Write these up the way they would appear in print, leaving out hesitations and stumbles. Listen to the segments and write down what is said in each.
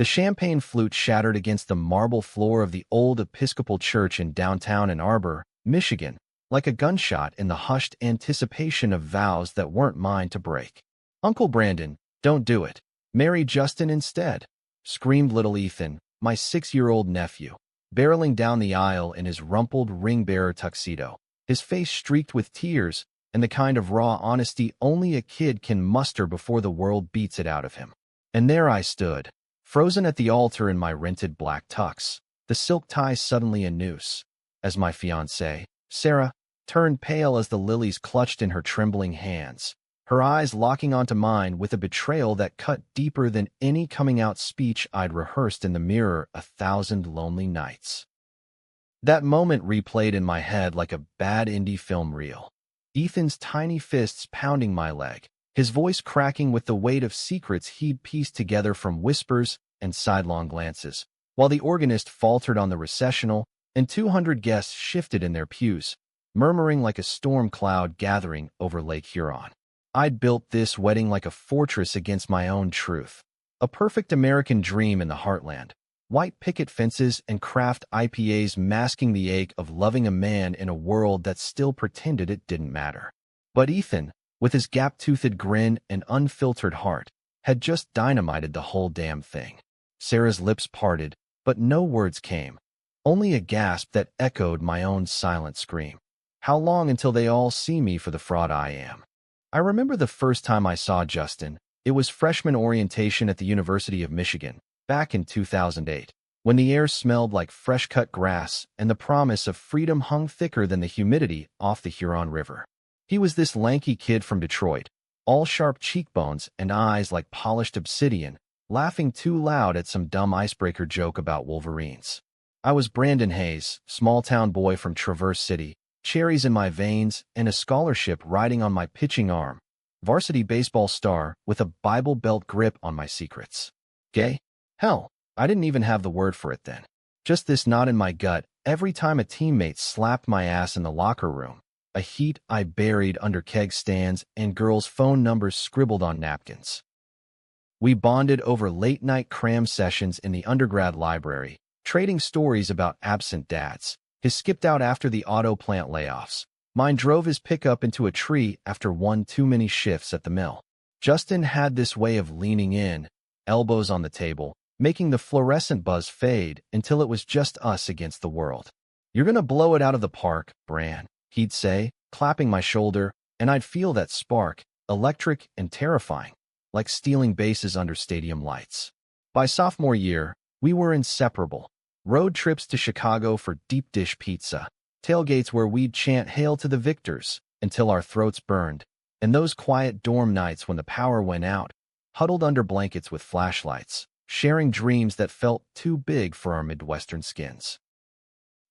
The champagne flute shattered against the marble floor of the old Episcopal church in downtown Ann Arbor, Michigan, like a gunshot in the hushed anticipation of vows that weren't mine to break. "Uncle Brandon, don't do it. Marry Justin instead," screamed little Ethan, my 6-year-old nephew, barreling down the aisle in his rumpled ring-bearer tuxedo, his face streaked with tears and the kind of raw honesty only a kid can muster before the world beats it out of him. And there I stood, frozen at the altar in my rented black tux, the silk tie suddenly a noose, as my fiancée, Sarah, turned pale as the lilies clutched in her trembling hands, her eyes locking onto mine with a betrayal that cut deeper than any coming-out speech I'd rehearsed in the mirror 1,000 lonely nights. That moment replayed in my head like a bad indie film reel. Ethan's tiny fists pounding my leg, his voice cracking with the weight of secrets he'd pieced together from whispers and sidelong glances, while the organist faltered on the recessional and 200 guests shifted in their pews, murmuring like a storm cloud gathering over Lake Huron. I'd built this wedding like a fortress against my own truth, a perfect American dream in the heartland, white picket fences and craft IPAs masking the ache of loving a man in a world that still pretended it didn't matter. But Ethan, with his gap-toothed grin and unfiltered heart, had just dynamited the whole damn thing. Sarah's lips parted, but no words came, only a gasp that echoed my own silent scream. How long until they all see me for the fraud I am? I remember the first time I saw Justin. It was freshman orientation at the University of Michigan, back in 2008, when the air smelled like fresh-cut grass and the promise of freedom hung thicker than the humidity off the Huron River. He was this lanky kid from Detroit, all sharp cheekbones and eyes like polished obsidian, laughing too loud at some dumb icebreaker joke about Wolverines. I was Brandon Hayes, small-town boy from Traverse City, cherries in my veins and a scholarship riding on my pitching arm, varsity baseball star with a Bible Belt grip on my secrets. Gay? Hell, I didn't even have the word for it then. Just this knot in my gut every time a teammate slapped my ass in the locker room, a heat I buried under keg stands and girls' phone numbers scribbled on napkins. We bonded over late-night cram sessions in the undergrad library, trading stories about absent dads. His skipped out after the auto plant layoffs. Mine drove his pickup into a tree after one too many shifts at the mill. Justin had this way of leaning in, elbows on the table, making the fluorescent buzz fade until it was just us against the world. "You're gonna blow it out of the park, Bran," he'd say, clapping my shoulder, and I'd feel that spark, electric and terrifying, like stealing bases under stadium lights. By sophomore year, we were inseparable. Road trips to Chicago for deep dish pizza, tailgates where we'd chant "Hail to the Victors" until our throats burned, and those quiet dorm nights when the power went out, huddled under blankets with flashlights, sharing dreams that felt too big for our Midwestern skins.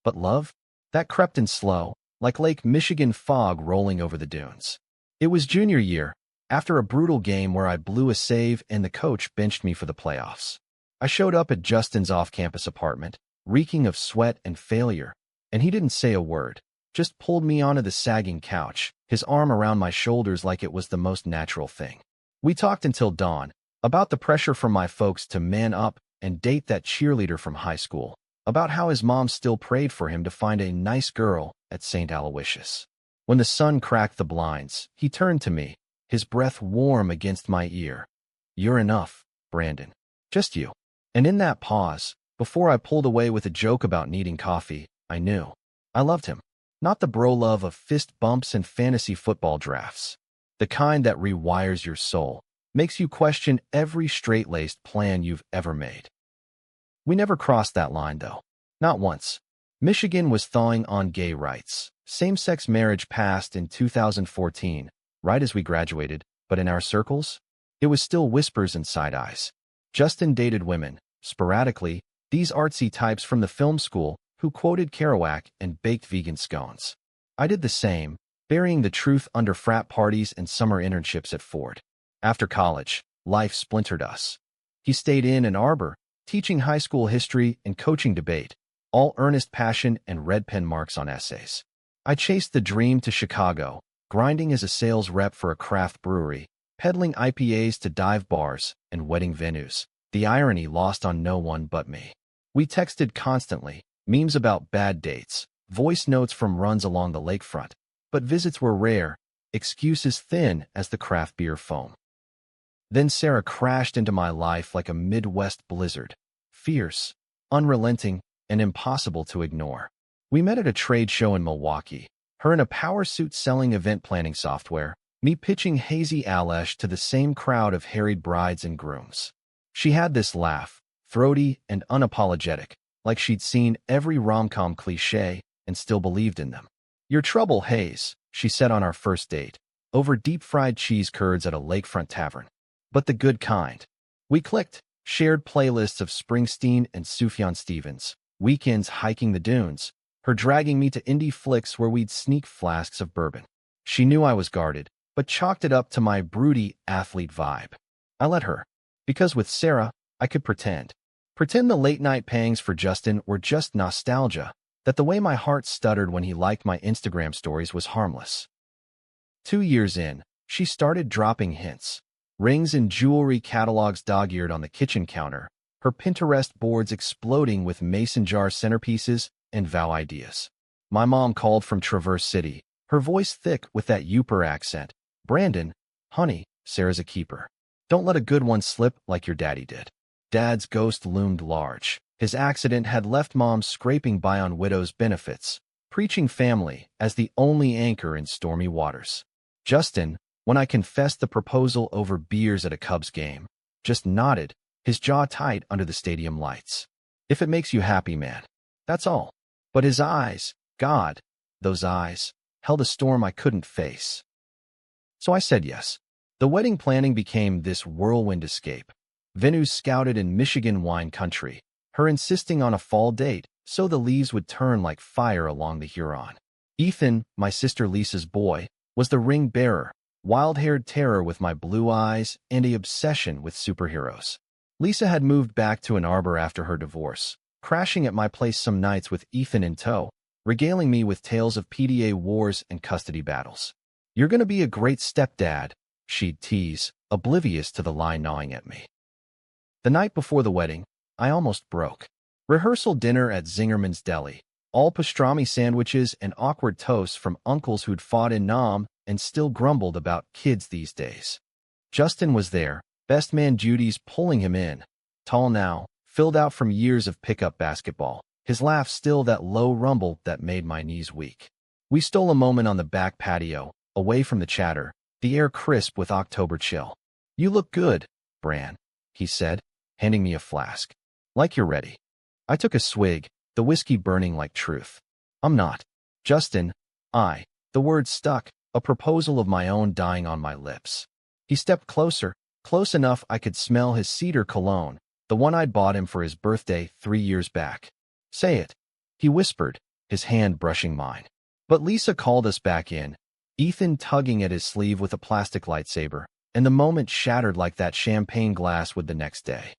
But love? That crept in slow, like Lake Michigan fog rolling over the dunes. It was junior year, after a brutal game where I blew a save and the coach benched me for the playoffs. I showed up at Justin's off-campus apartment, reeking of sweat and failure, and he didn't say a word, just pulled me onto the sagging couch, his arm around my shoulders like it was the most natural thing. We talked until dawn, about the pressure from my folks to man up and date that cheerleader from high school, about how his mom still prayed for him to find a nice girl at St. Aloysius. When the sun cracked the blinds, he turned to me, his breath warm against my ear. "You're enough, Brandon. Just you." And in that pause, before I pulled away with a joke about needing coffee, I knew. I loved him. Not the bro love of fist bumps and fantasy football drafts. The kind that rewires your soul, makes you question every straight-laced plan you've ever made. We never crossed that line, though. Not once. Michigan was thawing on gay rights. Same-sex marriage passed in 2014, right as we graduated, but in our circles, it was still whispers and side-eyes. Justin dated women, sporadically, these artsy types from the film school who quoted Kerouac and baked vegan scones. I did the same, burying the truth under frat parties and summer internships at Ford. After college, life splintered us. He stayed in Ann Arbor, teaching high school history and coaching debate, all earnest passion and red pen marks on essays. I chased the dream to Chicago, grinding as a sales rep for a craft brewery, peddling IPAs to dive bars and wedding venues, the irony lost on no one but me. We texted constantly, memes about bad dates, voice notes from runs along the lakefront, but visits were rare, excuses thin as the craft beer foam. Then Sarah crashed into my life like a Midwest blizzard, fierce, unrelenting, and impossible to ignore. We met at a trade show in Milwaukee, her in a power suit selling event planning software, me pitching hazy Alesh to the same crowd of harried brides and grooms. She had this laugh, throaty and unapologetic, like she'd seen every rom-com cliché and still believed in them. "Your trouble, Hayes," she said on our first date, over deep-fried cheese curds at a lakefront tavern. But the good kind. We clicked, shared playlists of Springsteen and Sufjan Stevens, weekends hiking the dunes, her dragging me to indie flicks where we'd sneak flasks of bourbon. She knew I was guarded, but chalked it up to my broody athlete vibe. I let her, because with Sarah, I could pretend. Pretend the late-night pangs for Justin were just nostalgia, that the way my heart stuttered when he liked my Instagram stories was harmless. 2 years in, she started dropping hints. Rings and jewelry catalogs dog-eared on the kitchen counter, her Pinterest boards exploding with mason jar centerpieces and vow ideas. My mom called from Traverse City, her voice thick with that Yooper accent. "Brandon, honey, Sarah's a keeper. Don't let a good one slip like your daddy did." Dad's ghost loomed large. His accident had left Mom scraping by on widow's benefits, preaching family as the only anchor in stormy waters. Justin, when I confessed the proposal over beers at a Cubs game, just nodded, his jaw tight under the stadium lights. "If it makes you happy, man. That's all." But his eyes, God, those eyes, held a storm I couldn't face. So I said yes. The wedding planning became this whirlwind escape. Venues scouted in Michigan wine country, her insisting on a fall date so the leaves would turn like fire along the Huron. Ethan, my sister Lisa's boy, was the ring bearer, wild-haired terror with my blue eyes and an obsession with superheroes. Lisa had moved back to Ann Arbor after her divorce, crashing at my place some nights with Ethan in tow, regaling me with tales of PDA wars and custody battles. "You're gonna be a great stepdad," she'd tease, oblivious to the line gnawing at me. The night before the wedding, I almost broke. Rehearsal dinner at Zingerman's Deli, all pastrami sandwiches and awkward toasts from uncles who'd fought in Nam and still grumbled about kids these days. Justin was there, best man duties pulling him in. Tall now, filled out from years of pickup basketball, his laugh still that low rumble that made my knees weak. We stole a moment on the back patio, away from the chatter, the air crisp with October chill. "You look good, Bran," he said, handing me a flask. "Like you're ready." I took a swig, the whiskey burning like truth. "I'm not. Justin, the word stuck, a proposal of my own dying on my lips." He stepped closer, close enough I could smell his cedar cologne, the one I'd bought him for his birthday 3 years back. "Say it," he whispered, his hand brushing mine. But Lisa called us back in, Ethan tugging at his sleeve with a plastic lightsaber, and the moment shattered like that champagne glass would the next day.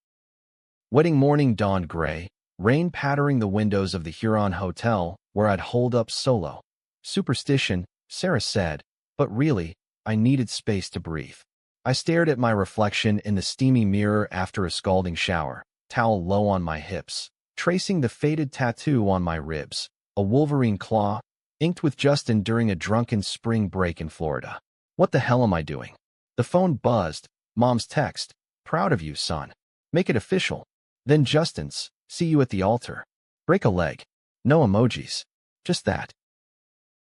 Wedding morning dawned gray, rain pattering the windows of the Huron Hotel where I'd holed up solo. Superstition, Sarah said, but really, I needed space to breathe. I stared at my reflection in the steamy mirror after a scalding shower, towel low on my hips, tracing the faded tattoo on my ribs, a wolverine claw, inked with Justin during a drunken spring break in Florida. What the hell am I doing? The phone buzzed, Mom's text, "Proud of you, son. Make it official." Then Justin's, "See you at the altar." Break a leg. No emojis. Just that.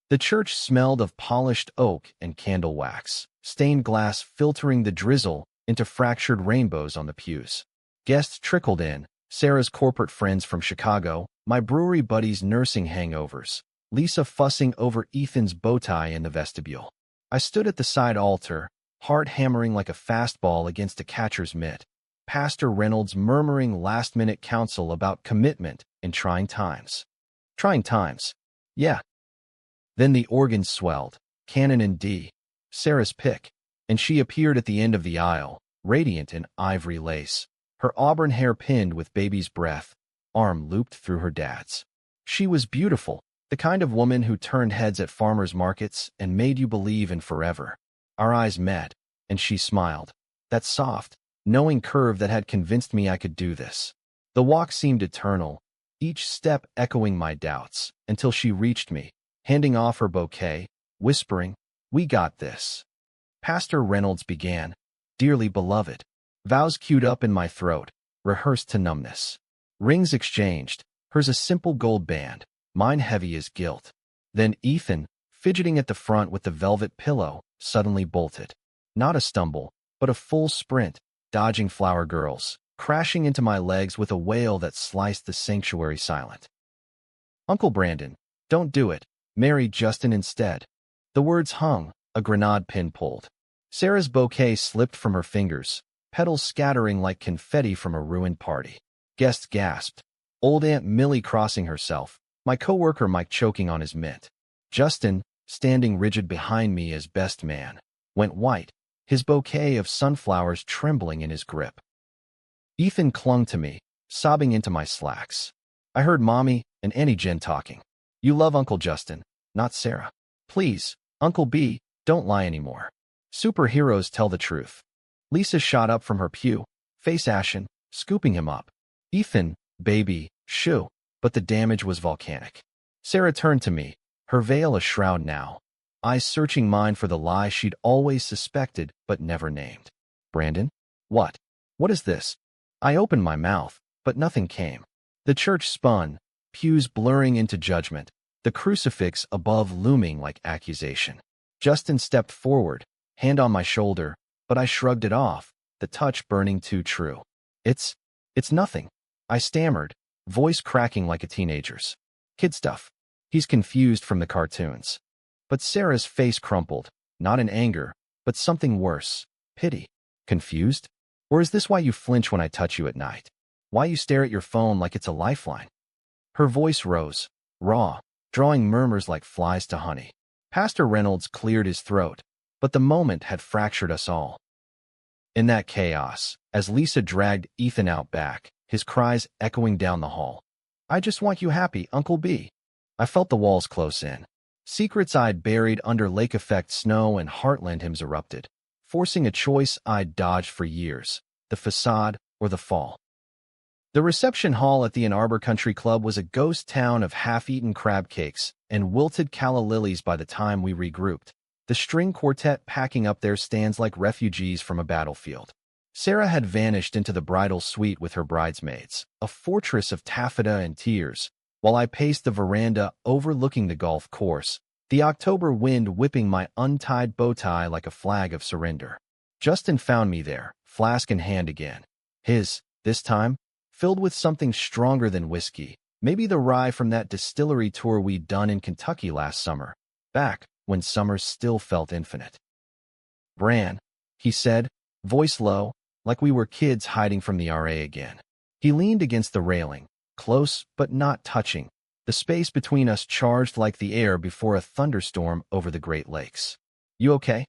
The church smelled of polished oak and candle wax, stained glass filtering the drizzle into fractured rainbows on the pews. Guests trickled in, Sarah's corporate friends from Chicago, my brewery buddies nursing hangovers, Lisa fussing over Ethan's bow tie in the vestibule. I stood at the side altar, heart hammering like a fastball against a catcher's mitt, Pastor Reynolds murmuring last-minute counsel about commitment in trying times. Trying times. Yeah. Then the organ swelled, canon in D, Sarah's pick, and she appeared at the end of the aisle, radiant in ivory lace, her auburn hair pinned with baby's breath, arm looped through her dad's. She was beautiful, the kind of woman who turned heads at farmers' markets and made you believe in forever. Our eyes met, and she smiled. That soft, knowing curve that had convinced me I could do this. The walk seemed eternal, each step echoing my doubts, until she reached me, handing off her bouquet, whispering, "We got this." Pastor Reynolds began, "Dearly beloved." Vows queued up in my throat, rehearsed to numbness. Rings exchanged, hers a simple gold band, mine heavy as guilt. Then Ethan, fidgeting at the front with the velvet pillow, suddenly bolted. Not a stumble, but a full sprint, dodging flower girls, crashing into my legs with a wail that sliced the sanctuary silent. "Uncle Brandon, don't do it. Marry Justin instead." The words hung, a grenade pin pulled. Sarah's bouquet slipped from her fingers, petals scattering like confetti from a ruined party. Guests gasped. Old Aunt Millie crossing herself, my coworker Mike choking on his mint. Justin, standing rigid behind me as best man, went white, his bouquet of sunflowers trembling in his grip. Ethan clung to me, sobbing into my slacks. I heard Mommy and Auntie Jen talking. "You love Uncle Justin, not Sarah. Please, Uncle B, don't lie anymore. Superheroes tell the truth." Lisa shot up from her pew, face ashen, scooping him up. "Ethan, baby, shoo." But the damage was volcanic. Sarah turned to me, her veil a shroud now, eyes searching mine for the lie she'd always suspected but never named. "Brandon? What? What is this?" I opened my mouth, but nothing came. The church spun, pews blurring into judgment, the crucifix above looming like accusation. Justin stepped forward, hand on my shoulder, but I shrugged it off, the touch burning too true. It's nothing," I stammered, voice cracking like a teenager's. "Kid stuff. He's confused from the cartoons." But Sarah's face crumpled, not in anger, but something worse, pity. "Confused? Or is this why you flinch when I touch you at night? Why you stare at your phone like it's a lifeline?" Her voice rose, raw, drawing murmurs like flies to honey. Pastor Reynolds cleared his throat, but the moment had fractured us all. In that chaos, as Lisa dragged Ethan out back, his cries echoing down the hall, "I just want you happy, Uncle B." I felt the walls close in. Secrets I'd buried under lake-effect snow and heartland hymns erupted, forcing a choice I'd dodged for years, the facade or the fall. The reception hall at the Ann Arbor Country Club was a ghost town of half-eaten crab cakes and wilted calla lilies by the time we regrouped, the string quartet packing up their stands like refugees from a battlefield. Sarah had vanished into the bridal suite with her bridesmaids, a fortress of taffeta and tears, while I paced the veranda overlooking the golf course, the October wind whipping my untied bow tie like a flag of surrender. Justin found me there, flask in hand again. His, this time, filled with something stronger than whiskey, maybe the rye from that distillery tour we'd done in Kentucky last summer, back when summers still felt infinite. "Bran," he said, voice low, like we were kids hiding from the RA again. He leaned against the railing, close but not touching, the space between us charged like the air before a thunderstorm over the Great Lakes. "You okay?"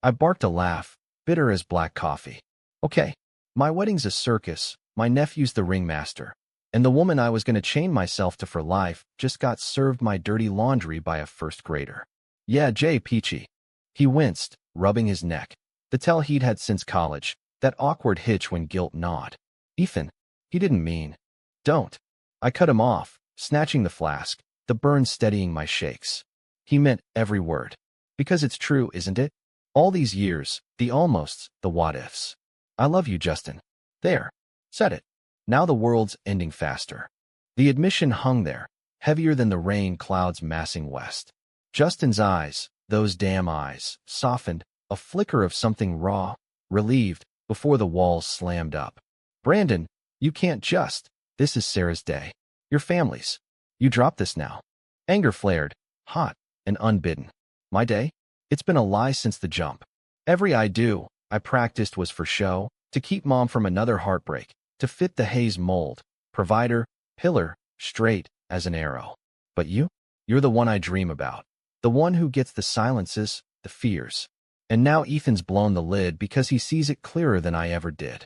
I barked a laugh, bitter as black coffee. "Okay. My wedding's a circus, my nephew's the ringmaster, and the woman I was going to chain myself to for life just got served my dirty laundry by a first grader." "Yeah, Jay Peachy." He winced, rubbing his neck, the tell he'd had since college, that awkward hitch when guilt gnawed. "Ethan, he didn't mean." "Don't." I cut him off, snatching the flask, the burn steadying my shakes. "He meant every word. Because it's true, isn't it? All these years, the almosts, the what-ifs. I love you, Justin." There. Said it. Now the world's ending faster. The admission hung there, heavier than the rain clouds massing west. Justin's eyes, those damn eyes, softened, a flicker of something raw, relieved, before the walls slammed up. "Brandon, you can't just. This is Sarah's day. Your family's. You drop this now." Anger flared, hot and unbidden. "My day? It's been a lie since the jump. Every I practiced was for show, to keep Mom from another heartbreak, to fit the Hayes mold, provider, pillar, straight as an arrow. But you're the one I dream about, the one who gets the silences, the fears." And now Ethan's blown the lid because he sees it clearer than I ever did.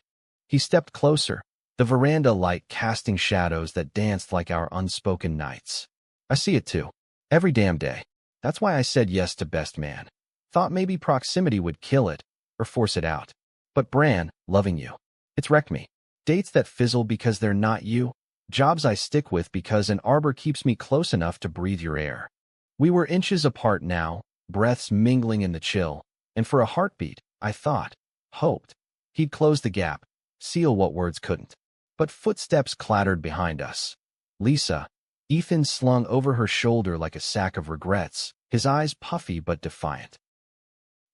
He stepped closer, the veranda light casting shadows that danced like our unspoken nights. "I see it too. Every damn day. That's why I said yes to best man. Thought maybe proximity would kill it, or force it out. But Bran, loving you, It's wrecked me. Dates that fizzle because they're not you. Jobs I stick with because an arbor keeps me close enough to breathe your air. We were inches apart now, breaths mingling in the chill, and for a heartbeat, I thought, hoped, he'd close the gap, seal what words couldn't. But footsteps clattered behind us. Lisa, Ethan slung over her shoulder like a sack of regrets, his eyes puffy but defiant.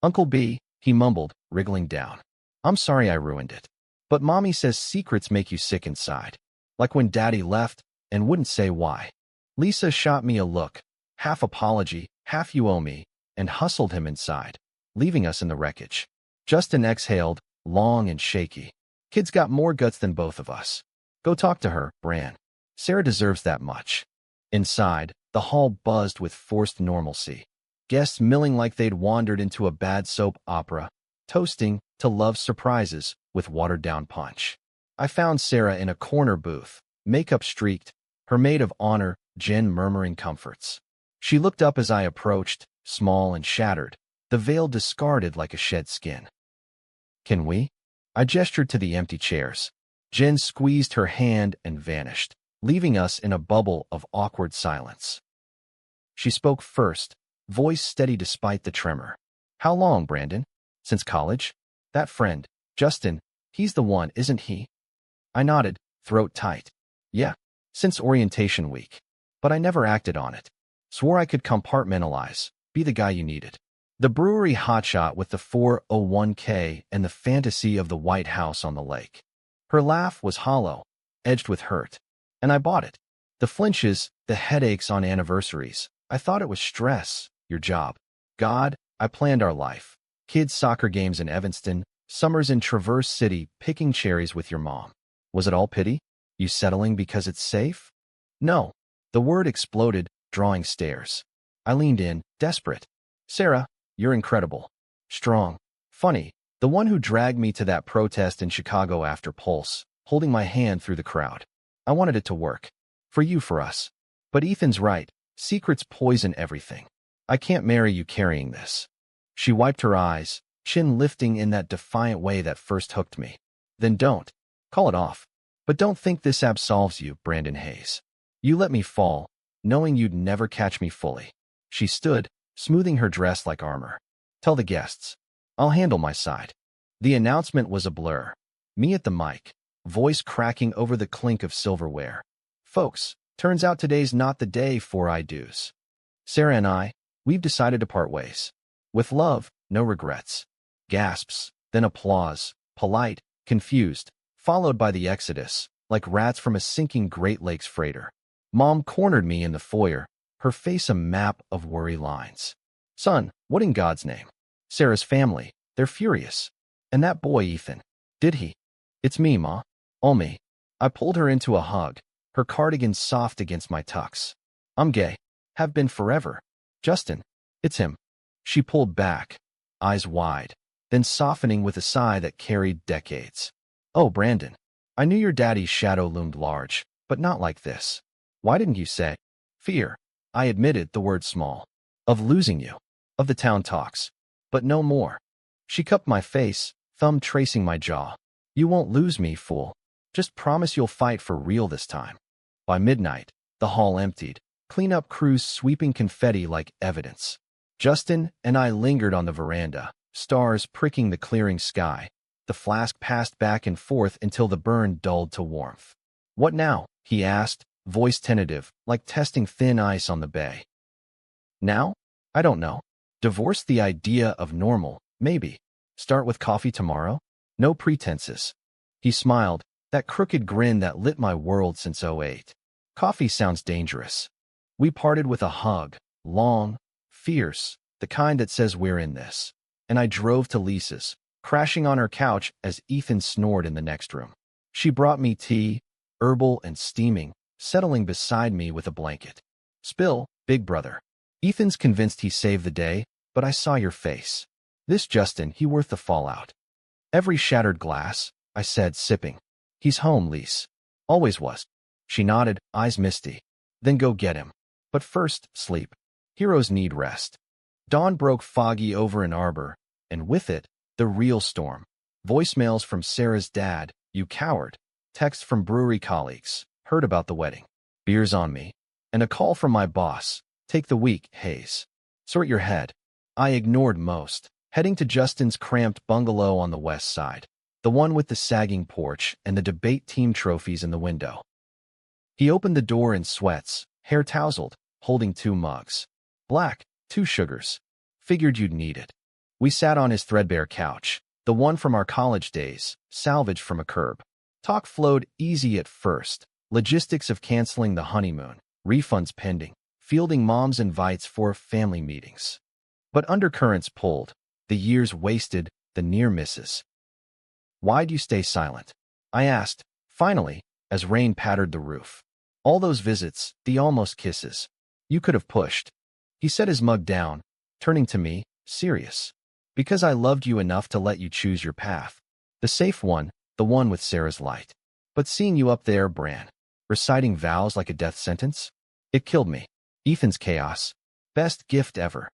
Uncle B, he mumbled, wriggling down. I'm sorry I ruined it. But Mommy says secrets make you sick inside. Like when Daddy left and wouldn't say why. Lisa shot me a look, half apology, half you owe me, and hustled him inside, leaving us in the wreckage. Justin exhaled, long and shaky. Kid's got more guts than both of us. Go talk to her, Bran. Sarah deserves that much. Inside, the hall buzzed with forced normalcy. Guests milling like they'd wandered into a bad soap opera, toasting to love's surprises with watered-down punch. I found Sarah in a corner booth, makeup streaked, her maid of honor, Jen, murmuring comforts. She looked up as I approached, small and shattered, the veil discarded like a shed skin. Can we? I gestured to the empty chairs. Jen squeezed her hand and vanished, leaving us in a bubble of awkward silence. She spoke first, voice steady despite the tremor. How long, Brandon? Since college? That friend, Justin, he's the one, isn't he? I nodded, throat tight. Yeah, since orientation week. But I never acted on it. Swore I could compartmentalize, be the guy you needed. The brewery hotshot with the 401k and the fantasy of the White House on the lake. Her laugh was hollow, edged with hurt. And I bought it. The flinches, the headaches on anniversaries. I thought it was stress, your job. God, I planned our life. Kids' soccer games in Evanston, summers in Traverse City, picking cherries with your mom. Was it all pity? You settling because it's safe? No. The word exploded, drawing stares. I leaned in, desperate. Sarah, you're incredible. Strong. Funny. The one who dragged me to that protest in Chicago after Pulse, holding my hand through the crowd. I wanted it to work. For you, for us. But Ethan's right. Secrets poison everything. I can't marry you carrying this. She wiped her eyes, chin lifting in that defiant way that first hooked me. Then don't. Call it off. But don't think this absolves you, Brandon Hayes. You let me fall, knowing you'd never catch me fully. She stood, smoothing her dress like armor. Tell the guests. I'll handle my side. The announcement was a blur. Me at the mic, voice cracking over the clink of silverware. Folks, turns out today's not the day for I do's. Sarah and I, we've decided to part ways. With love, no regrets. Gasps, then applause, polite, confused, followed by the exodus, like rats from a sinking Great Lakes freighter. Mom cornered me in the foyer, her face a map of worry lines. Son, what in God's name? Sarah's family, they're furious. And that boy, Ethan. Did he? It's me, Ma. All me. I pulled her into a hug, her cardigan soft against my tux. I'm gay. Have been forever. Justin. It's him. She pulled back, eyes wide, then softening with a sigh that carried decades. Oh, Brandon. I knew your daddy's shadow loomed large, but not like this. Why didn't you say? Fear. I admitted the word small. Of losing you. Of the town talks. But no more. She cupped my face, thumb tracing my jaw. You won't lose me, fool. Just promise you'll fight for real this time. By midnight, the hall emptied, cleanup crews sweeping confetti like evidence. Justin and I lingered on the veranda, stars pricking the clearing sky. The flask passed back and forth until the burn dulled to warmth. What now? He asked, voice tentative, like testing thin ice on the bay. Now? I don't know. Divorce the idea of normal, maybe. Start with coffee tomorrow? No pretenses. He smiled, that crooked grin that lit my world since '08. Coffee sounds dangerous. We parted with a hug, long, fierce, the kind that says we're in this. And I drove to Lisa's, crashing on her couch as Ethan snored in the next room. She brought me tea, herbal and steaming, settling beside me with a blanket. Spill, big brother. Ethan's convinced he saved the day, but I saw your face. This Justin, he worth the fallout. Every shattered glass, I said, sipping. He's home, Lise. Always was. She nodded, eyes misty. Then go get him. But first, sleep. Heroes need rest. Dawn broke foggy over an arbor, and with it, the real storm. Voicemails from Sarah's dad, you coward. Text from brewery colleagues. Heard about the wedding. Beers on me. And a call from my boss. Take the week, Hayes. Sort your head. I ignored most, heading to Justin's cramped bungalow on the west side, the one with the sagging porch and the debate team trophies in the window. He opened the door in sweats, hair tousled, holding 2 mugs. Black, 2 sugars. Figured you'd need it. We sat on his threadbare couch, the one from our college days, salvaged from a curb. Talk flowed easy at first, logistics of canceling the honeymoon, refunds pending, fielding mom's invites for family meetings. But undercurrents pulled, the years wasted, the near misses. Why'd you stay silent? I asked, finally, as rain pattered the roof. All those visits, the almost kisses. You could have pushed. He set his mug down, turning to me, serious. Because I loved you enough to let you choose your path. The safe one, the one with Sarah's light. But seeing you up there, Bran, reciting vows like a death sentence, it killed me. Ethan's chaos. Best gift ever.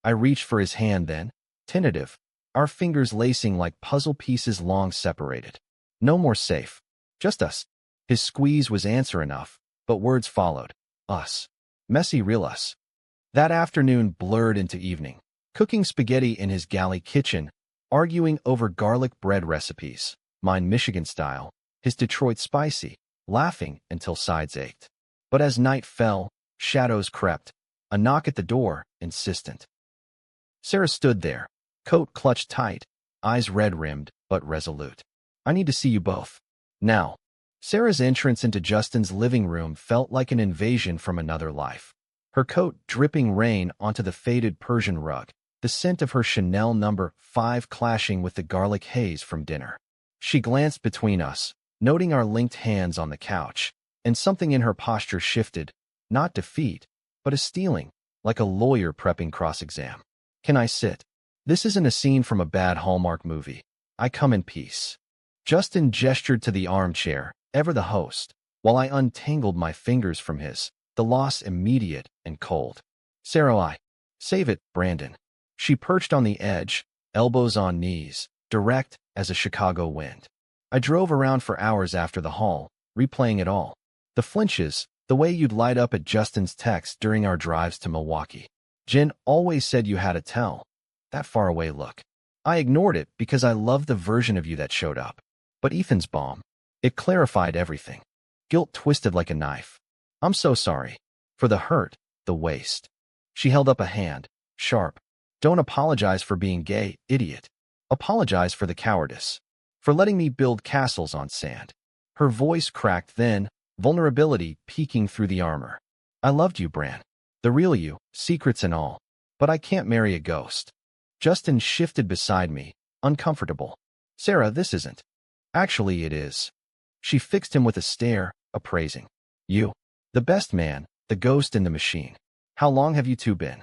I reached for his hand then, tentative, our fingers lacing like puzzle pieces long separated. No more safe. Just us. His squeeze was answer enough, but words followed. Us. Messy real us. That afternoon blurred into evening, cooking spaghetti in his galley kitchen, arguing over garlic bread recipes, mine Michigan style, his Detroit spicy, laughing until sides ached. But as night fell, shadows crept, a knock at the door, insistent. Sarah stood there, coat clutched tight, eyes red-rimmed, but resolute. I need to see you both. Now. Sarah's entrance into Justin's living room felt like an invasion from another life. Her coat dripping rain onto the faded Persian rug, the scent of her Chanel No. 5 clashing with the garlic haze from dinner. She glanced between us, noting our linked hands on the couch, and something in her posture shifted, not defeat, but a steeling, like a lawyer prepping cross-exam. Can I sit? This isn't a scene from a bad Hallmark movie. I come in peace. Justin gestured to the armchair, ever the host, while I untangled my fingers from his, the loss immediate and cold. Sarah, save it, Brandon. She perched on the edge, elbows on knees, direct as a Chicago wind. I drove around for hours after the haul, replaying it all. The flinches, the way you'd light up at Justin's text during our drives to Milwaukee. Jen always said you had to tell. That faraway look. I ignored it because I loved the version of you that showed up. But Ethan's bomb. It clarified everything. Guilt twisted like a knife. I'm so sorry. For the hurt, the waste. She held up a hand, sharp. Don't apologize for being gay, idiot. Apologize for the cowardice. For letting me build castles on sand. Her voice cracked then, vulnerability peeking through the armor. I loved you, Bran. The real you, secrets and all. But I can't marry a ghost. Justin shifted beside me, uncomfortable. Sarah, this isn't. Actually, it is. She fixed him with a stare, appraising. You. The best man, the ghost in the machine. How long have you two been?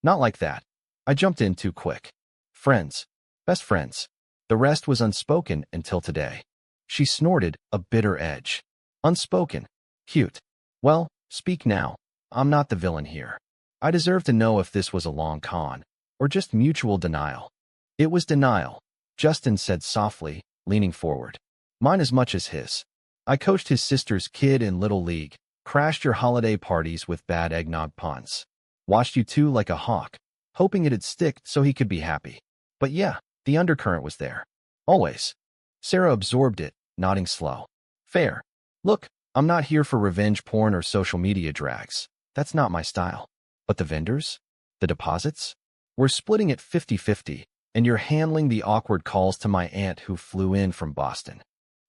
Not like that. I jumped in too quick. Friends. Best friends. The rest was unspoken until today. She snorted, a bitter edge. Unspoken. Cute. Well, speak now. I'm not the villain here. I deserve to know if this was a long con, or just mutual denial. It was denial, Justin said softly, leaning forward. Mine as much as his. I coached his sister's kid in Little League, crashed your holiday parties with bad eggnog puns. Watched you two like a hawk, hoping it'd stick so he could be happy. But yeah, the undercurrent was there. Always. Sarah absorbed it, nodding slow. Fair. Look, I'm not here for revenge porn or social media drags. That's not my style. But the vendors? The deposits? We're splitting it 50-50, and you're handling the awkward calls to my aunt who flew in from Boston.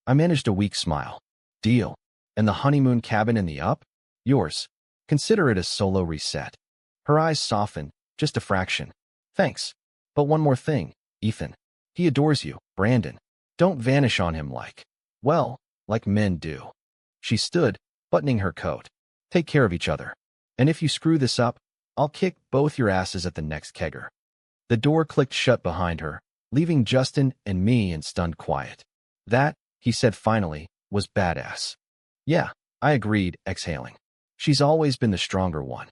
I managed a weak smile. Deal. And the honeymoon cabin in the up? Yours. Consider it a solo reset. Her eyes softened, just a fraction. Thanks. But one more thing, Ethan. He adores you, Brandon. Don't vanish on him like men do. She stood, buttoning her coat. Take care of each other. And if you screw this up, I'll kick both your asses at the next kegger. The door clicked shut behind her, leaving Justin and me in stunned quiet. That, he said finally, was badass. Yeah, I agreed, exhaling. She's always been the stronger one.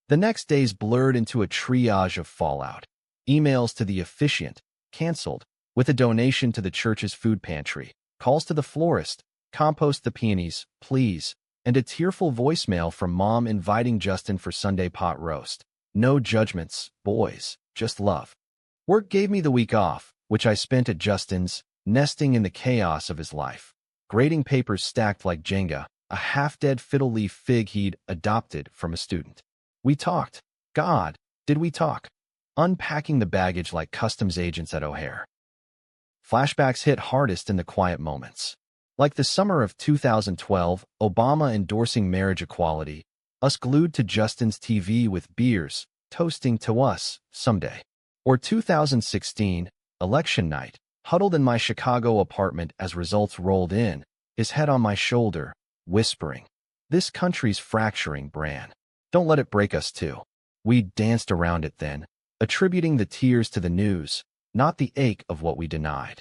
The next days blurred into a triage of fallout. Emails to the officiant, canceled, with a donation to the church's food pantry. calls to the florist, compost the peonies, please, and a tearful voicemail from Mom inviting Justin for Sunday pot roast. No judgments, boys, just love. Work gave me the week off, which I spent at Justin's, nesting in the chaos of his life. Grading papers stacked like Jenga, a half-dead fiddle leaf fig he'd adopted from a student. We talked. God, did we talk? Unpacking the baggage like customs agents at O'Hare. Flashbacks hit hardest in the quiet moments. Like the summer of 2012, Obama endorsing marriage equality, us glued to Justin's TV with beers, toasting to us, someday. Or 2016, election night, huddled in my Chicago apartment as results rolled in, his head on my shoulder, whispering, "This country's fracturing, Bran. Don't let it break us too." We danced around it then, attributing the tears to the news, not the ache of what we denied.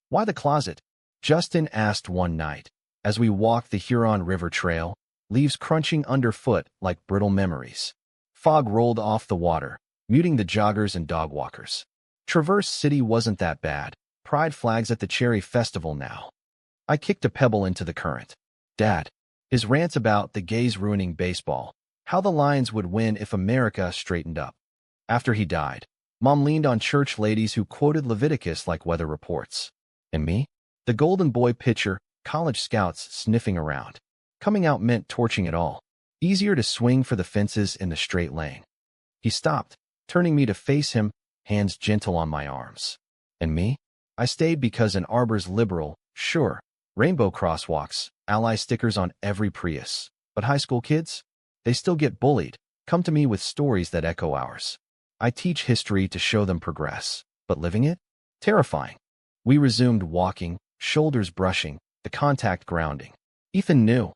"Why the closet?" Justin asked one night, as we walked the Huron River Trail, leaves crunching underfoot like brittle memories. Fog rolled off the water, muting the joggers and dog walkers. Traverse City wasn't that bad. Pride flags at the Cherry Festival now. I kicked a pebble into the current. Dad. His rants about the gays ruining baseball, how the Lions would win if America straightened up. After he died, Mom leaned on church ladies who quoted Leviticus like weather reports. And me? The golden boy pitcher, college scouts sniffing around. Coming out meant torching it all. Easier to swing for the fences in the straight lane. He stopped, turning me to face him, hands gentle on my arms. And me? I stayed because Ann Arbor's liberal, sure, rainbow crosswalks, ally stickers on every Prius. But high school kids? They still get bullied, come to me with stories that echo ours. I teach history to show them progress, but living it? Terrifying. We resumed walking, shoulders brushing, the contact grounding. Ethan knew,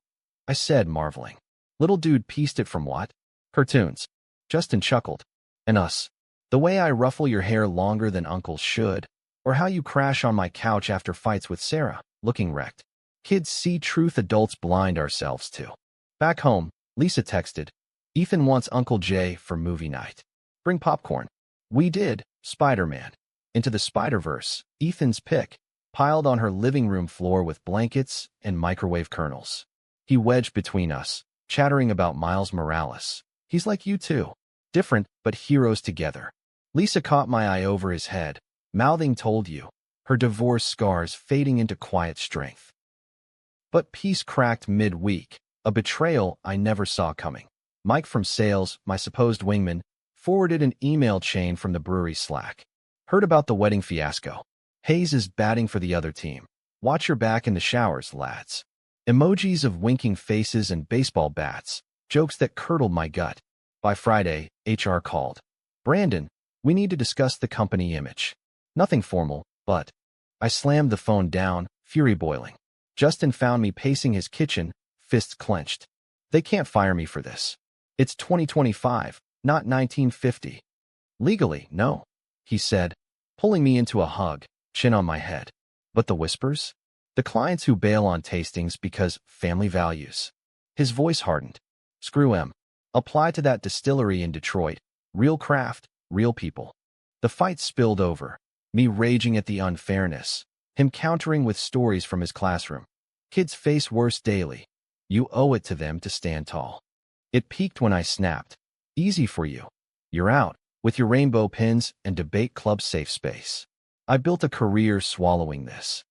I said, marveling. Little dude pieced it from what? Cartoons. Justin chuckled. And us. The way I ruffle your hair longer than uncles should, or how you crash on my couch after fights with Sarah, looking wrecked. Kids see truth adults blind ourselves to. Back home, Lisa texted, Ethan wants Uncle Jay for movie night. Bring popcorn. We did, Spider-Man. Into the Spider-Verse, Ethan's pick, piled on her living room floor with blankets and microwave kernels. He wedged between us, chattering about Miles Morales. He's like you too. Different, but heroes together. Lisa caught my eye over his head, mouthing told you, her divorce scars fading into quiet strength. But peace cracked mid-week, a betrayal I never saw coming. Mike from sales, my supposed wingman, forwarded an email chain from the brewery Slack. Heard about the wedding fiasco. Hayes is batting for the other team. Watch your back in the showers, lads. Emojis of winking faces and baseball bats, jokes that curdled my gut. By Friday, HR called. Brandon, we need to discuss the company image. Nothing formal, but I slammed the phone down, fury boiling. Justin found me pacing his kitchen, fists clenched. They can't fire me for this. It's 2025, not 1950. Legally, no, he said, pulling me into a hug, chin on my head. But the whispers? The clients who bail on tastings because family values. His voice hardened. Screw 'em. Apply to that distillery in Detroit. Real craft, real people. The fight spilled over, me raging at the unfairness, him countering with stories from his classroom. Kids face worse daily. You owe it to them to stand tall. It peaked when I snapped. Easy for you. You're out, with your rainbow pins and debate club safe space. I built a career swallowing this.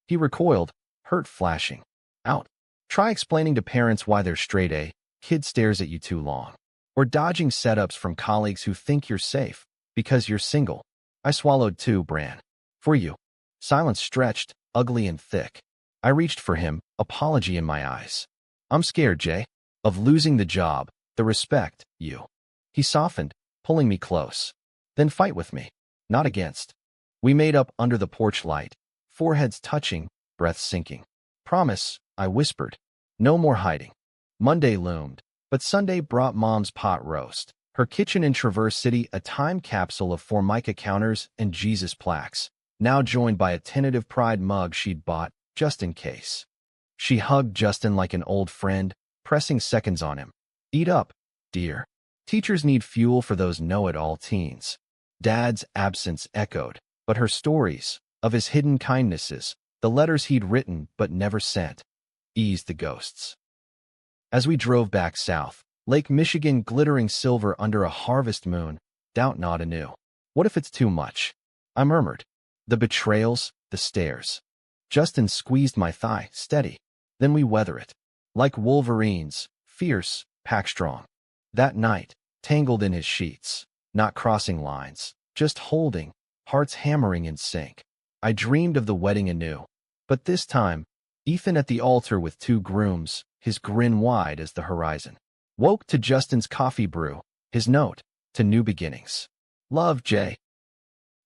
He recoiled, hurt flashing. Out. Try explaining to parents why they're straight A, kid stares at you too long. Or dodging setups from colleagues who think you're safe, because you're single. I swallowed too, Bran. For you. Silence stretched, ugly and thick. I reached for him, apology in my eyes. I'm scared, Jay. Of losing the job, the respect, you. He softened, pulling me close. Then fight with me. Not against. We made up under the porch light, foreheads touching, breath sinking. Promise, I whispered. No more hiding. Monday loomed, but Sunday brought Mom's pot roast. Her kitchen in Traverse City, a time capsule of Formica counters and Jesus plaques, now joined by a tentative Pride mug she'd bought, just in case. She hugged Justin like an old friend, pressing seconds on him. Eat up, dear. Teachers need fuel for those know-it-all teens. Dad's absence echoed, but her stories, of his hidden kindnesses, The letters he'd written but never sent eased the ghosts. As we drove back south, Lake Michigan glittering silver under a harvest moon, doubt not anew. What if it's too much? I murmured. The betrayals, the stares. Justin squeezed my thigh, steady. Then we weather it. Like wolverines, fierce, pack-strong. That night, tangled in his sheets, not crossing lines, just holding, hearts hammering in sync. I dreamed of the wedding anew. But this time, Ethan at the altar with 2 grooms, his grin wide as the horizon. Woke to Justin's coffee brew, his note, to new beginnings. Love, Jay.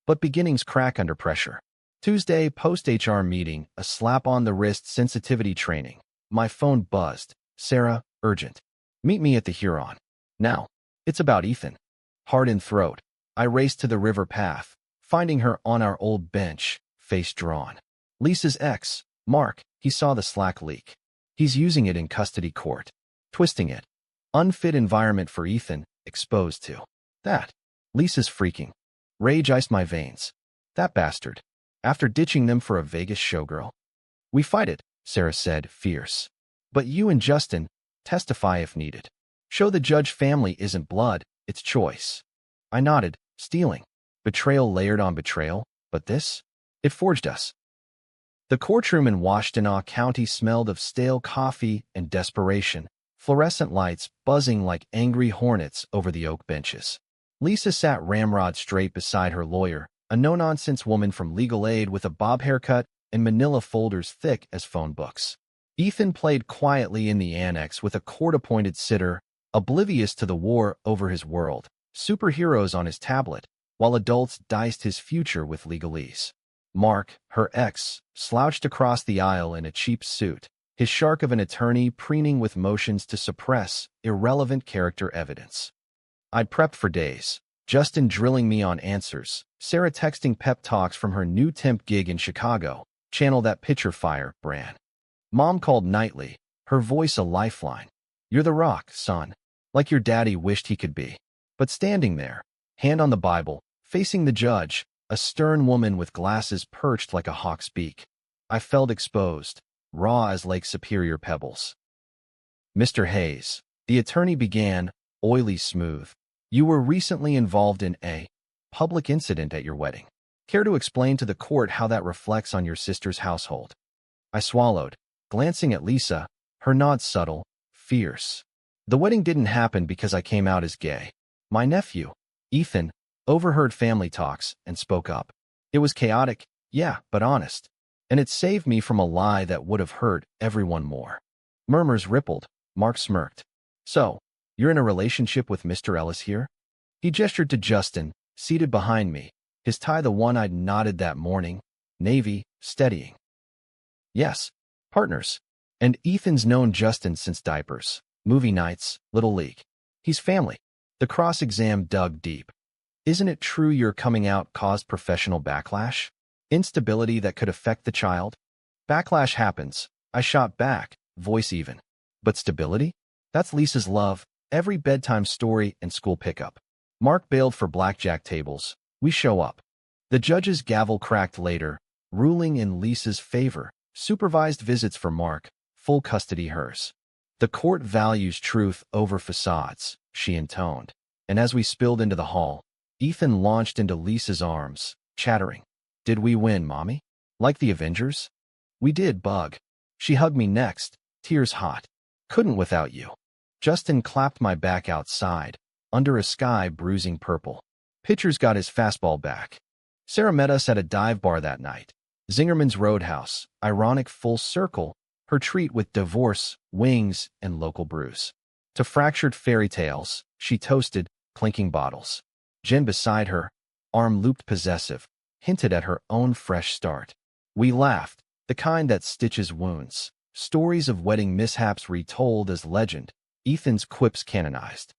But beginnings crack under pressure. Tuesday, post-HR meeting, a slap on the wrist sensitivity training. My phone buzzed. Sarah, urgent. Meet me at the Huron. Now. It's about Ethan. Heart in throat. I raced to the river path, finding her on our old bench, face drawn. Lisa's ex, Mark, he saw the Slack leak. He's using it in custody court. Twisting it. Unfit environment for Ethan, exposed to. That. Lisa's freaking. Rage iced my veins. That bastard. After ditching them for a Vegas showgirl. We fight it, Sarah said, fierce. But you and Justin, testify if needed. Show the judge family isn't blood, it's choice. I nodded, stealing. Betrayal layered on betrayal, but this? It forged us. The courtroom in Washtenaw County smelled of stale coffee and desperation, fluorescent lights buzzing like angry hornets over the oak benches. Lisa sat ramrod straight beside her lawyer, a no-nonsense woman from legal aid with a bob haircut and manila folders thick as phone books. Ethan played quietly in the annex with a court-appointed sitter, oblivious to the war over his world, superheroes on his tablet, while adults diced his future with legalese. Mark, her ex, slouched across the aisle in a cheap suit, his shark of an attorney preening with motions to suppress irrelevant character evidence. I'd prepped for days, Justin drilling me on answers, Sarah texting pep talks from her new temp gig in Chicago, channel that pitcher fire, Bran. Mom called nightly, her voice a lifeline. You're the rock, son, like your daddy wished he could be. But standing there, hand on the Bible, facing the judge, a stern woman with glasses perched like a hawk's beak. I felt exposed, raw as Lake Superior pebbles. Mr. Hayes, the attorney began, oily smooth. You were recently involved in a public incident at your wedding. Care to explain to the court how that reflects on your sister's household? I swallowed, glancing at Lisa, her nod subtle, fierce. The wedding didn't happen because I came out as gay. My nephew, Ethan, overheard family talks and spoke up. It was chaotic, yeah, but honest. And it saved me from a lie that would have hurt everyone more. Murmurs rippled. Mark smirked. So, you're in a relationship with Mr. Ellis here? He gestured to Justin, seated behind me, his tie the one I'd knotted that morning, navy, steadying. Yes, partners. And Ethan's known Justin since diapers, movie nights, Little League. He's family. The cross-exam dug deep. Isn't it true your coming out caused professional backlash? Instability that could affect the child? Backlash happens. I shot back, voice even. But stability? That's Lisa's love, every bedtime story and school pickup. Mark bailed for blackjack tables. We show up. The judge's gavel cracked later, ruling in Lisa's favor. Supervised visits for Mark, full custody hers. The court values truth over facades, she intoned. And as we spilled into the hall, Ethan launched into Lisa's arms, chattering. Did we win, Mommy? Like the Avengers? We did, Bug. She hugged me next, tears hot. Couldn't without you. Justin clapped my back outside, under a sky bruising purple. Pitcher's got his fastball back. Sarah met us at a dive bar that night. Zingerman's Roadhouse, ironic full circle, her treat with divorce, wings, and local brews. To fractured fairy tales, she toasted, clinking bottles. Jen beside her, arm looped possessive, hinted at her own fresh start. We laughed, the kind that stitches wounds. Stories of wedding mishaps retold as legend, Ethan's quips canonized.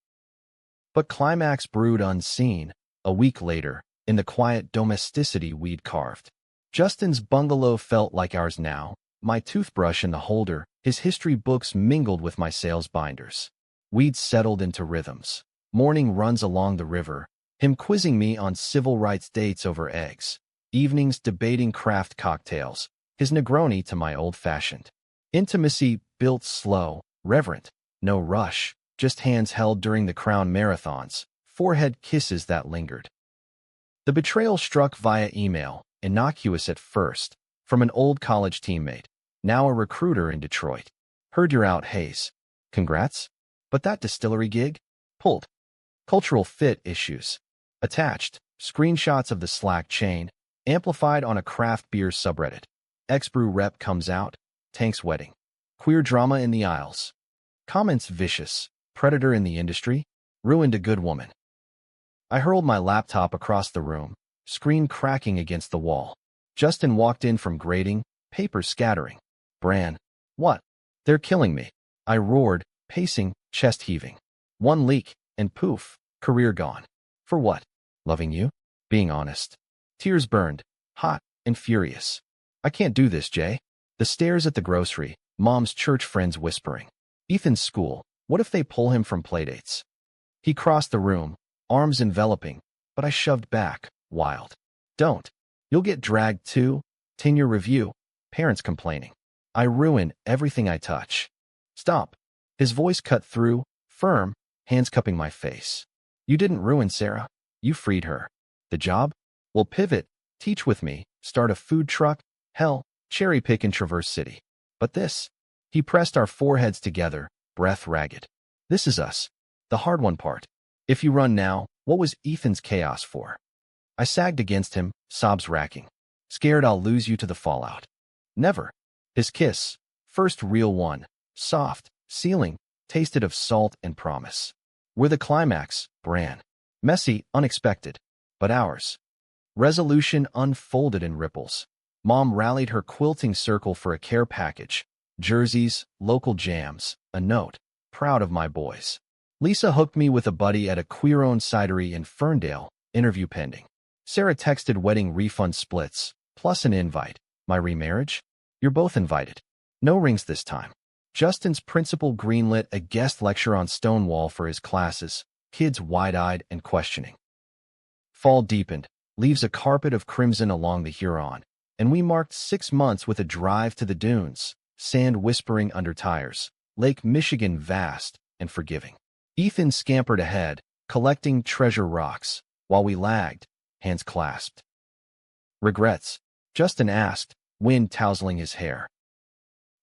But climax brewed unseen, a week later, in the quiet domesticity we'd carved. Justin's bungalow felt like ours now, my toothbrush in the holder, his history books mingled with my sales binders. We'd settled into rhythms. Morning runs along the river, him quizzing me on civil rights dates over eggs. Evenings debating craft cocktails, his Negroni to my old-fashioned. Intimacy built slow, reverent, no rush, just hands held during the crown marathons, forehead kisses that lingered. The betrayal struck via email, innocuous at first, from an old college teammate, now a recruiter in Detroit. Heard you're out, Hayes. Congrats? But that distillery gig? Pulled. Cultural fit issues. Attached, screenshots of the Slack chain, amplified on a craft beer subreddit. Ex-brew rep comes out, Tank's wedding. Queer drama in the aisles. Comments vicious, predator in the industry, ruined a good woman. I hurled my laptop across the room, screen cracking against the wall. Justin walked in from grading, paper scattering. Bran. What? They're killing me. I roared, pacing, chest heaving. One leak, and poof, career gone. For what? Loving you? Being honest. Tears burned, hot and furious. I can't do this, Jay. The stairs at the grocery, Mom's church friends whispering. Ethan's school, what if they pull him from playdates? He crossed the room, arms enveloping, but I shoved back, wild. Don't. You'll get dragged too. Tenure review, parents complaining. I ruin everything I touch. Stop. His voice cut through, firm, hands cupping my face. You didn't ruin Sarah. You freed her. The job? We'll pivot, teach with me, start a food truck, hell, cherry pick in Traverse City. But this? He pressed our foreheads together, breath ragged. This is us. The hard one part. If you run now, what was Ethan's chaos for? I sagged against him, sobs racking. Scared I'll lose you to the fallout. Never. His kiss, first real one, soft, sealing, tasted of salt and promise. We're the climax, Bran. Messy, unexpected. But ours. Resolution unfolded in ripples. Mom rallied her quilting circle for a care package. Jerseys, local jams, a note. Proud of my boys. Lisa hooked me with a buddy at a queer-owned cidery in Ferndale, interview pending. Sarah texted wedding refund splits, plus an invite. My remarriage? You're both invited. No rings this time. Justin's principal greenlit a guest lecture on Stonewall for his classes, kids wide-eyed and questioning. Fall deepened, leaves a carpet of crimson along the Huron, and we marked 6 months with a drive to the dunes, sand whispering under tires, Lake Michigan vast and forgiving. Ethan scampered ahead, collecting treasure rocks, while we lagged, hands clasped. Regrets? Justin asked, wind tousling his hair.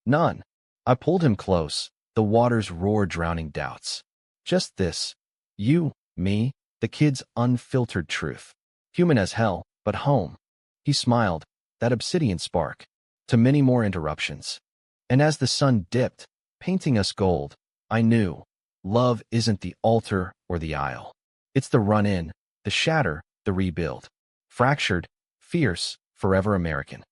None. I pulled him close, the water's roar drowning doubts. Just this. You, me, the kid's unfiltered truth. Human as hell, but home. He smiled, that obsidian spark, to many more interruptions. And as the sun dipped, painting us gold, I knew, love isn't the altar or the aisle. It's the run-in, the shatter, the rebuild. Fractured, fierce, forever American.